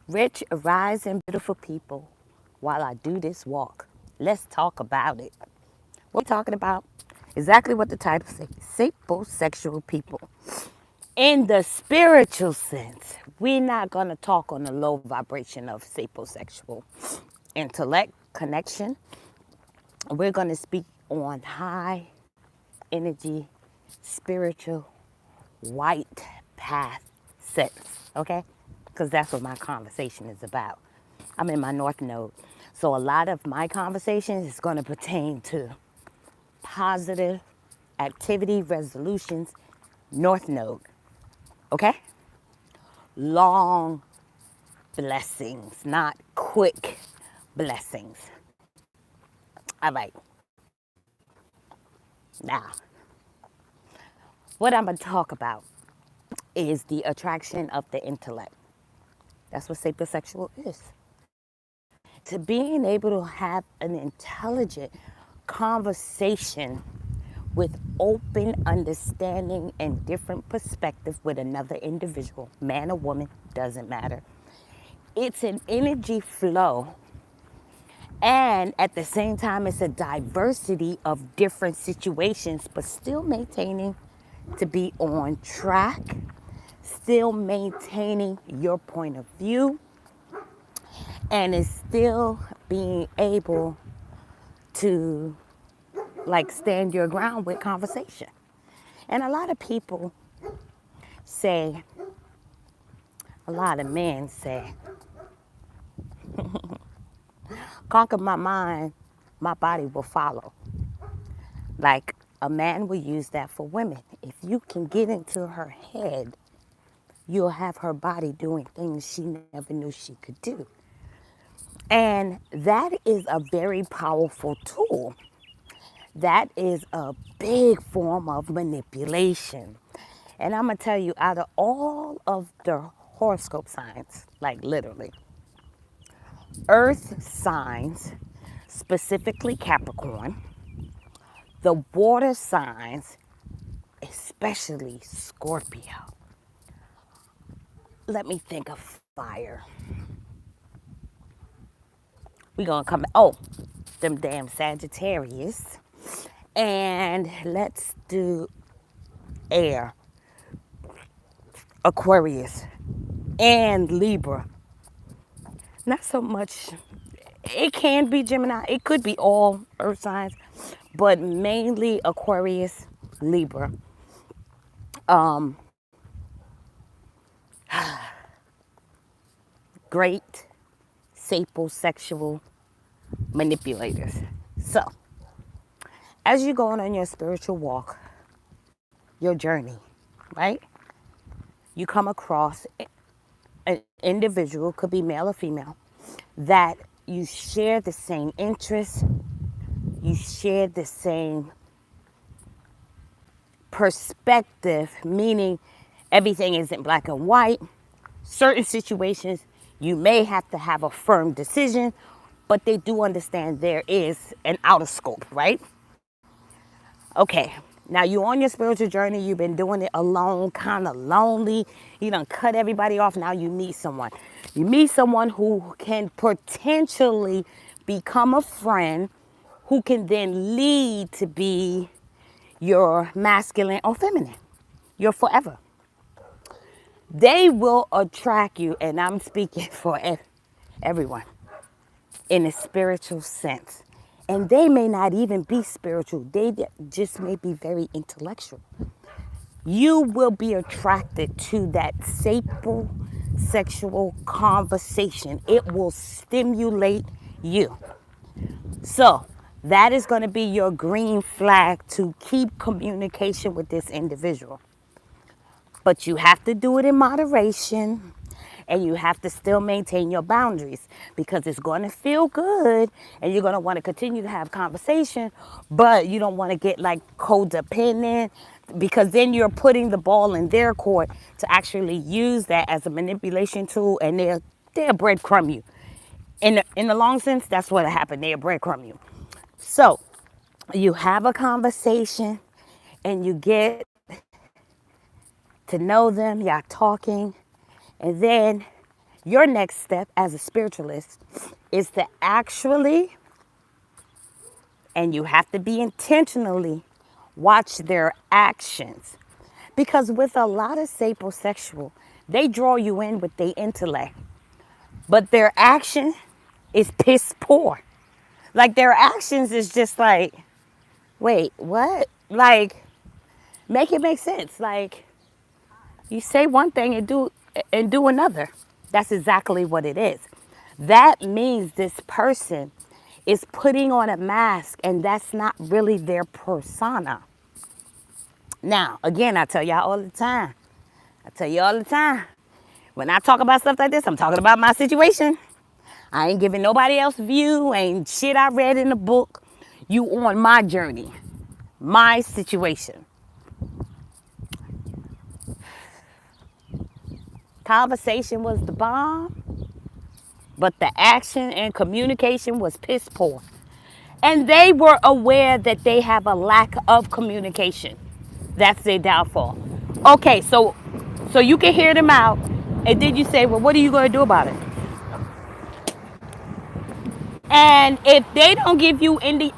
Rich, rise, and beautiful people, while I do this walk, let's talk about it. What we're talking about, exactly what the title says, sapiosexual people. In the spiritual sense, we're not going to talk on the low vibration of sapiosexual intellect connection. We're going to speak on high energy, spiritual, white path sense, okay? Because that's what my conversation is about. I'm in my North Node. So a lot of my conversation is going to pertain to positive activity resolutions, North Node, okay? Long blessings, not quick blessings. All right, now, what I'm going to talk about is the attraction of the intellect. That's what sapiosexual is. To being able to have an intelligent conversation with open understanding and different perspective with another individual, man or woman, doesn't matter. It's an energy flow, and at the same time, it's a diversity of different situations, but still maintaining to be on track, still maintaining your point of view, and is still being able to like stand your ground with conversation. And a lot of people say, a lot of men say, conquer my mind, my body will follow. Like a man will use that for women. If you can get into her head, you'll have her body doing things she never knew she could do. And that is a very powerful tool. That is a big form of manipulation. And I'm going to tell you, out of all of the horoscope signs, like literally, earth signs, specifically Capricorn, the water signs, especially Scorpio. Let me think of fire. We gonna come, oh, them damn Sagittarius. And let's do air, Aquarius, and Libra. Not so much, it can be Gemini, it could be all earth signs, but mainly Aquarius, Libra. Great sapiosexual manipulators. So, as you're going on your spiritual walk, your journey, right? You come across an individual, could be male or female, that you share the same interests, you share the same perspective, meaning everything isn't black and white. Certain situations, you may have to have a firm decision, but they do understand there is an outer scope, right? Okay, now you on your spiritual journey, you've been doing it alone, kind of lonely, you done cut everybody off, now you meet someone. You meet someone who can potentially become a friend, who can then lead to be your masculine or feminine, your forever. They will attract you, and I'm speaking for everyone in a spiritual sense. And they may not even be spiritual, they just may be very intellectual. You will be attracted to that sexual conversation. It will stimulate you. So that is going to be your green flag to keep communication with this individual. But you have to do it in moderation, and you have to still maintain your boundaries, because it's going to feel good and you're going to want to continue to have conversation, but you don't want to get like codependent, because then you're putting the ball in their court to actually use that as a manipulation tool, and they'll breadcrumb you. In the long sense, that's what happened. They'll breadcrumb you. So you have a conversation and you get to know them, y'all talking, and then Your next step as a spiritualist is to actually, and you have to be intentionally, watch their actions. Because with a lot of sapiosexual, they draw you in with their intellect, but their action is piss poor. Like their actions is just like, wait, what? Like, make it make sense. Like, you say one thing and do another. That's exactly what it is. That means this person is putting on a mask and that's not really their persona. Now, again, I tell y'all all the time. I tell you all the time. When I talk about stuff like this, I'm talking about my situation. I ain't giving nobody else view, ain't shit I read in the book. You on my journey, my situation. Conversation was the bomb, but the action and communication was piss poor. And they were aware that they have a lack of communication. That's their downfall. Okay, so you can hear them out, and then you say, well, what are you going to do about it? And if they don't give you any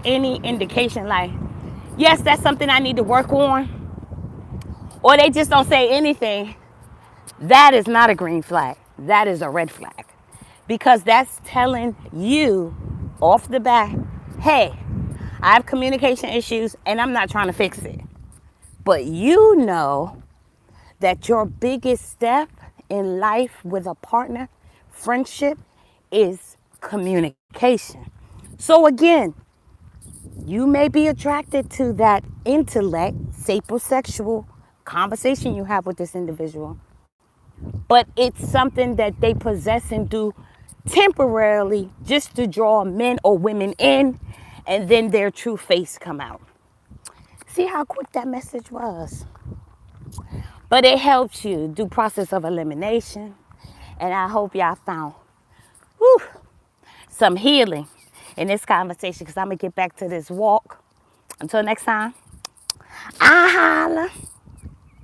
indication like, yes, that's something I need to work on, or they just don't say anything, that is not a green flag. That is a red flag. Because that's telling you off the bat, hey, I have communication issues and I'm not trying to fix it. But you know that your biggest step in life with a partner, friendship, is communication. So again, you may be attracted to that intellect, sapiosexual conversation you have with this individual, but it's something that they possess and do temporarily just to draw men or women in, and then their true face come out. See how quick that message was? But it helps you do process of elimination, and I hope y'all found whew, some healing in this conversation, because I'm going to get back to this walk. Until next time, I holla.